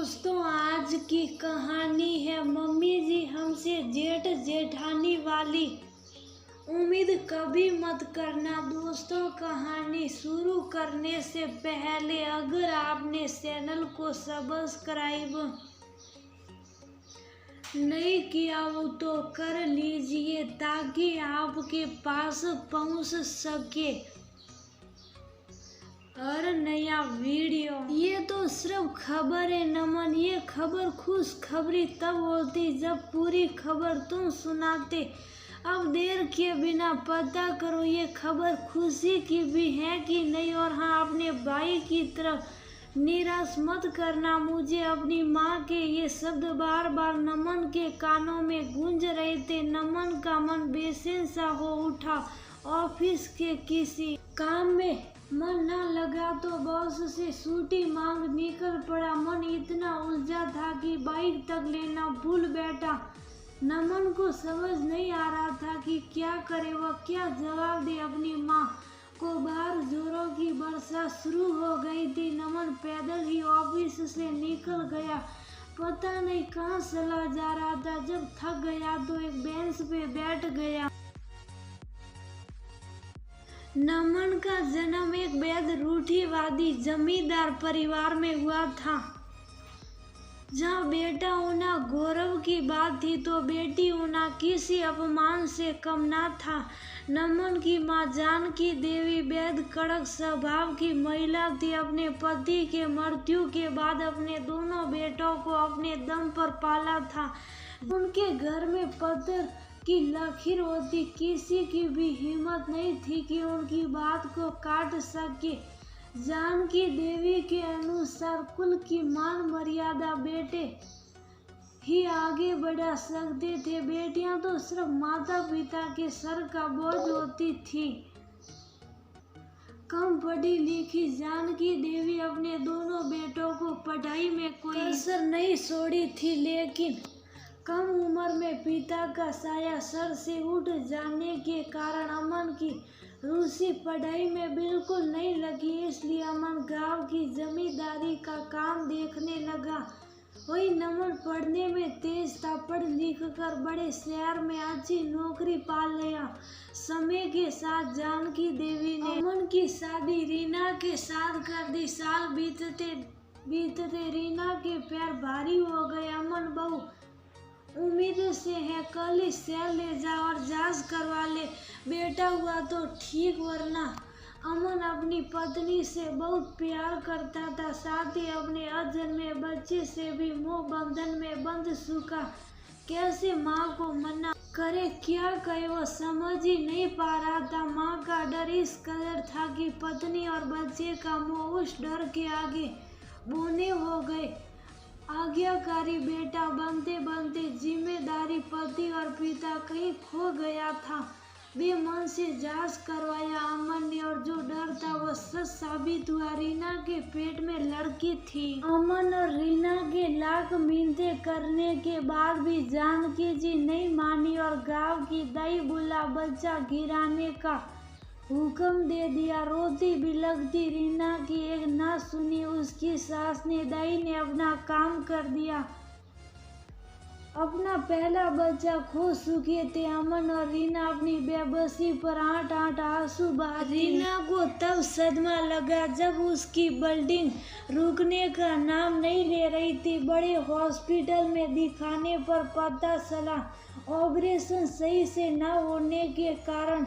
दोस्तों, आज की कहानी है मम्मी जी हमसे जेठ जेठानी वाली। उम्मीद कभी मत करना दोस्तों। कहानी शुरू करने से पहले अगर आपने चैनल को सब्सक्राइब नहीं किया हो तो कर लीजिए ताकि आपके पास पहुंच सके हर नया वीडियो। ये तो सिर्फ खबर है नमन। ये खबर खुशखबरी तब होती जब पूरी खबर तुम सुनाते। अब देर किए बिना पता करो ये खबर खुशी की भी है कि नहीं। और हाँ, अपने भाई की तरफ निराश मत करना। मुझे अपनी माँ के ये शब्द बार बार नमन के कानों में गूंज रहे थे। नमन का मन बेचैन सा हो उठा। ऑफिस के किसी काम में मन न लगा तो बॉस से छुट्टी मांग निकल पड़ा। मन इतना उलझा था कि बाइक तक लेना भूल बैठा। नमन को समझ नहीं आ रहा था कि क्या करे, वह क्या जवाब दे अपनी माँ को। बाहर जोरों की वर्षा शुरू हो गई थी। नमन पैदल ही ऑफिस से निकल गया। पता नहीं कहाँ चला जा रहा था। जब थक गया तो एक बेंच पे बैठ गया। नमन का जन्म एक बेहद रूढ़िवादी जमींदार परिवार में हुआ था, जहाँ बेटा होना गौरव की बात थी तो बेटी होना किसी अपमान से कम न था। नमन की माँ जानकी देवी बेहद कड़क स्वभाव की महिला थी। अपने पति के मृत्यु के बाद अपने दोनों बेटों को अपने दम पर पाला था। उनके घर में पत्थर की लकीर होती। किसी की भी हिम्मत नहीं थी कि उनकी बात को काट सके। जानकी देवी के अनुसार कुल की मान मर्यादा बेटे ही आगे बढ़ा सकते थे। बेटियां तो सिर्फ माता पिता के सर का बोझ होती थी। कम पढ़ी लिखी जानकी देवी अपने दोनों बेटों को पढ़ाई में कोई कसर नहीं छोड़ी थी, लेकिन कम उम्र में पिता का साया सर से उठ जाने के कारण अमन की रुचि पढ़ाई में बिल्कुल नहीं लगी। इसलिए अमन गांव की जमींदारी का काम देखने लगा। वही नमन पढ़ने में तेज था। पढ़ लिख कर बड़े शहर में अच्छी नौकरी पा लिया। समय के साथ जानकी देवी ने अमन की शादी रीना के साथ कर दी। साल बीतते बीतते रीना के पैर भारी हो गए। अमन बहु उम्मीद से है कल ही शहर ले जा और जांच करवा ले। बेटा हुआ तो ठीक, वरना अमन अपनी पत्नी से बहुत प्यार करता था। साथ ही अपने अजन्मे बच्चे से भी मोह बंधन में बंध चुका। कैसे माँ को मना करे, क्या कहे, वो समझ ही नहीं पा रहा था। माँ का डर इस कदर था कि पत्नी और बच्चे का मोह उस डर के आगे बौने हो गए। आज्ञाकारी बेटा बनते बनते जिम्मेदारी पति और पिता कहीं खो गया था। वे मन से जांच करवाया अमन ने, और जो डर था वह सच साबित हुआ। रीना के पेट में लड़की थी। अमन और रीना के लाख मिन्नतें करने के बाद भी जानकी जी नहीं मानी और गांव की दाई बुला बच्चा गिराने का हुक्म दे दिया। रोती बिलखती रीना की एक ना सुनी। उसकी सास ने दाई ने अपना काम कर दिया। अपना पहला बच्चा खो चुके थे। अमन और रीना अपनी बेबसी पर आठ आठ आंसू बहा। रीना को तब सदमा लगा जब उसकी ब्लीडिंग रुकने का नाम नहीं ले रही थी। बड़े हॉस्पिटल में दिखाने पर पता चला ऑपरेशन सही से न होने के कारण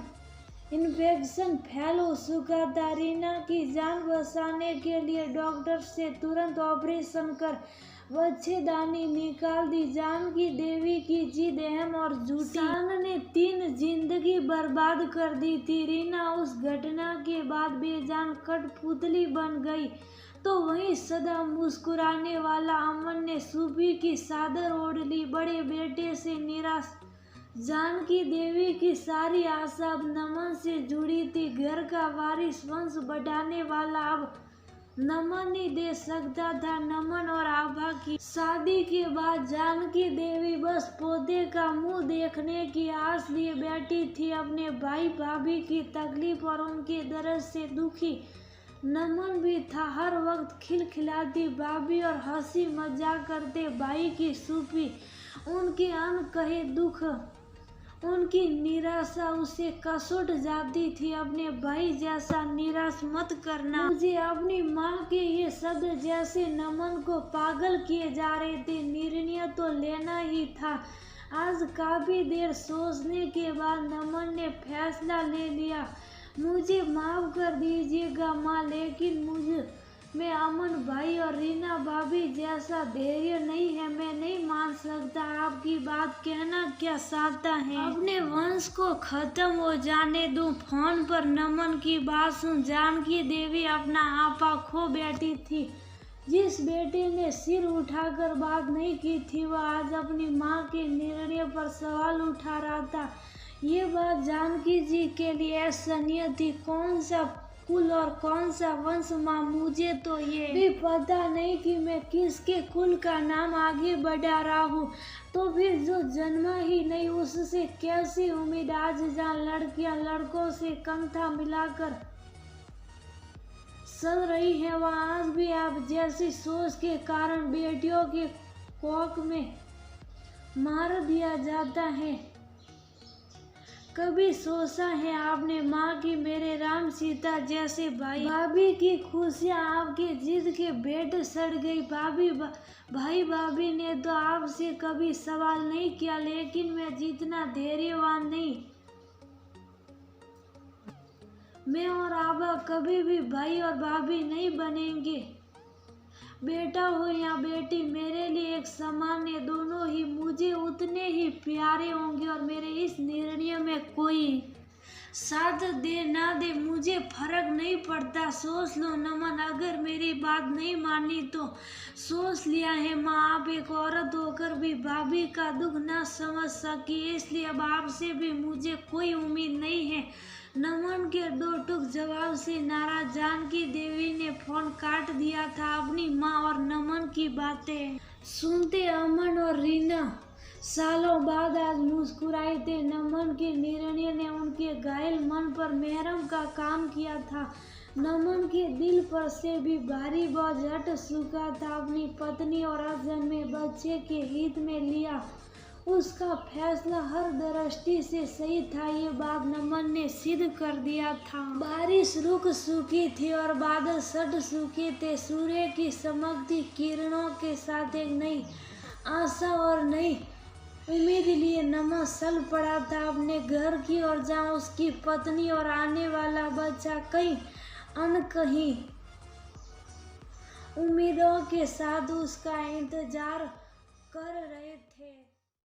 इन्फेक्शन फैल हो चुका था। रीना की जान बचाने के लिए डॉक्टर से तुरंत ऑपरेशन कर बच्चेदानी निकाल दी। जानकी देवी की जिद अहम और झूठी शान ने 3 जिंदगी बर्बाद कर दी थी। रीना उस घटना के बाद बेजान कठपुतली बन गई तो वहीं सदा मुस्कुराने वाला अमन ने सूफी की चादर ओढ़ ली। बड़े बेटे से निराश जानकी देवी की सारी आशा अब नमन से जुड़ी थी। घर का वारिस वंश बढ़ाने वाला अब नमन ही दे सकता था। नमन और आभा की शादी के बाद जानकी देवी बस पोते का मुंह देखने की आस लिए बैठी थी। अपने भाई भाभी की तकलीफ और उनके दर्द से दुखी नमन भी था। हर वक्त खिलखिलाती भाभी और हंसी मजाक करते भाई की सूफी। उनके अनकहे दुख, उनकी निराशा उसे कसोट जाती थी। अपने भाई जैसा निराश मत करना। मुझे अपनी माँ के ये शब्द जैसे नमन को पागल किए जा रहे थे। निर्णय तो लेना ही था। आज काफी देर सोचने के बाद नमन ने फैसला ले लिया। मुझे माफ कर दीजिएगा माँ, लेकिन मैं अमन भाई और रीना भाभी जैसा धैर्य नहीं है। मैं नहीं मान सकता। आपकी बात कहना क्या चाहता है? अपने वंश को खत्म हो जाने दूं। फोन पर नमन की बात सुन जानकी देवी अपना आपा खो बैठी थी। जिस बेटे ने सिर उठाकर बात नहीं की थी, वह आज अपनी माँ के निर्णय पर सवाल उठा रहा था। ये बात जानकी जी के लिए असहनीय थी। कौन सा कुल और कौन सा वंश माँ, मुझे तो ये भी पता नहीं कि मैं किसके कुल का नाम आगे बढ़ा रहा हूँ। तो फिर जो जन्मा ही नहीं उससे कैसी उम्मीद? आज जहाँ लड़कियां लड़कों से कंधा मिलाकर चल रही है, वहाँ आज भी आप जैसी सोच के कारण बेटियों के कोख में मार दिया जाता है। कभी सोचा है आपने माँ की मेरे राम सीता जैसे भाई भाभी की खुशियाँ आपके जिद के भेंट सड़ गई? भाई भाभी ने तो आपसे कभी सवाल नहीं किया, लेकिन मैं जितना धैर्यवान नहीं। मैं और आबा कभी भी भाई और भाभी नहीं बनेंगे। बेटा हो या बेटी, मेरे लिए एक समान है। दोनों ही मुझे उतने ही प्यारे होंगे और मेरे इस निर्णय में कोई साथ दे ना दे मुझे फर्क नहीं पड़ता। सोच लो नमन, अगर मेरी बात नहीं मानी तो सोच लिया है माँ। आप एक औरत होकर भी भाभी का दुख ना समझ सकी, इसलिए अब आपसे भी मुझे कोई उम्मीद नहीं है। नमन के दो टूक जवाब से नाराज जानकी देवी ने फोन काट दिया था। अपनी माँ और नमन की बातें सुनते अमन और रीना सालों बाद आज मुस्कुराए थे। नमन के निर्णय ने उनके घायल मन पर मेहरम का काम किया था। नमन के दिल पर से भी भारी बोझ हट चुका था। अपनी पत्नी और अजन्मे बच्चे के हित में लिया उसका फैसला हर दृष्टि से सही था। ये बात नमन ने सिद्ध कर दिया था। बारिश रुक चुकी थी और बादल सट चुके थे। सूर्य की चमकती किरणों के साथ एक नई आशा और नई उम्मीद लिए नमन चल पड़ा था अपने घर की ओर, जहाँ उसकी पत्नी और आने वाला बच्चा कई अनकही उम्मीदों के साथ उसका इंतजार कर रहे थे।